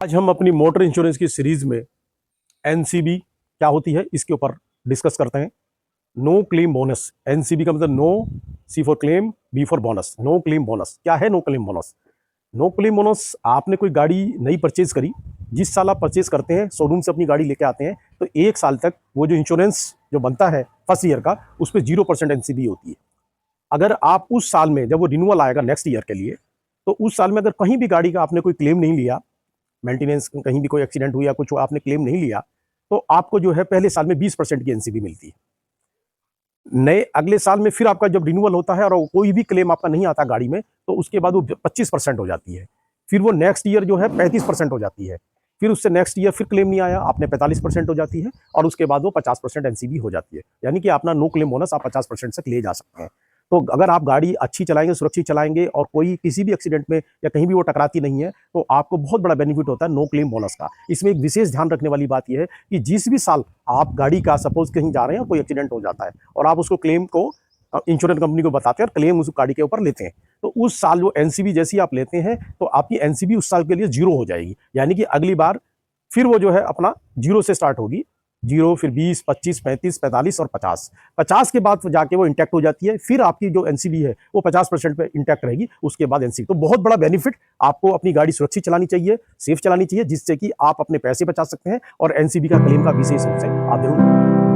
आज हम अपनी मोटर इंश्योरेंस की सीरीज में एनसीबी क्या होती है इसके ऊपर डिस्कस करते हैं। नो क्लेम बोनस, एनसीबी का मतलब no, C for claim, B for bonus. No claim bonus क्या है? No claim bonus, no claim bonus आपने कोई गाड़ी नई परचेज करी, जिस साल आप परचेज करते हैं, शोरूम से अपनी गाड़ी लेके आते हैं, तो एक साल तक वो जो इंश्योरेंस जो बनता है फर्स्ट ईयर का, उस पर 0% एनसीबी होती है। अगर आप उस साल में जब वो रिन्यूअल आएगा नेक्स्ट ईयर के लिए, तो उस साल में अगर कहीं भी गाड़ी का आपने कोई क्लेम नहीं लिया, मेंटेनेंस कहीं भी कोई एक्सीडेंट हुआ या कुछ आपने क्लेम नहीं लिया, तो आपको जो है पहले साल में 20% की एनसीबी मिलती है। नए अगले साल में फिर आपका जब रिन्यूअल होता है और कोई भी क्लेम आपका नहीं आता गाड़ी में, तो उसके बाद वो 25% हो जाती है। फिर वो नेक्स्ट ईयर जो है 35% हो जाती है। फिर उससे नेक्स्ट ईयर फिर क्लेम नहीं आया, आपने 45% हो जाती है, और उसके बाद वो 50% एनसीबी हो जाती है। यानी कि अपना नो क्लेम बोनस आप 50% तक ले जा सकते हैं। तो अगर आप गाड़ी अच्छी चलाएंगे, सुरक्षित चलाएंगे, और कोई किसी भी एक्सीडेंट में या कहीं भी वो टकराती नहीं है, तो आपको बहुत बड़ा बेनिफिट होता है नो क्लेम बोनस का। इसमें एक विशेष ध्यान रखने वाली बात यह है कि जिस भी साल आप गाड़ी का सपोज कहीं जा रहे हैं, कोई एक्सीडेंट हो जाता है और आप उसको क्लेम को इंश्योरेंस कंपनी को बताते हैं और क्लेम उस गाड़ी के ऊपर लेते हैं, तो उस साल जो एनसीबी जैसी आप लेते हैं, तो आपकी एनसीबी उस साल के लिए जीरो हो जाएगी। यानी कि अगली बार फिर वो जो है अपना जीरो से स्टार्ट होगी। जीरो, फिर 20, 25, 35, 45 और 50। 50 के बाद जाके वो इंटैक्ट हो जाती है। फिर आपकी जो एनसीबी है वो 50% पे इंटैक्ट रहेगी, उसके बाद एनसीबी। तो बहुत बड़ा बेनिफिट, आपको अपनी गाड़ी सुरक्षित चलानी चाहिए, सेफ चलानी चाहिए, जिससे कि आप अपने पैसे बचा सकते हैं, और एनसीबी का क्लेम का विशेष रूप से आप जरूर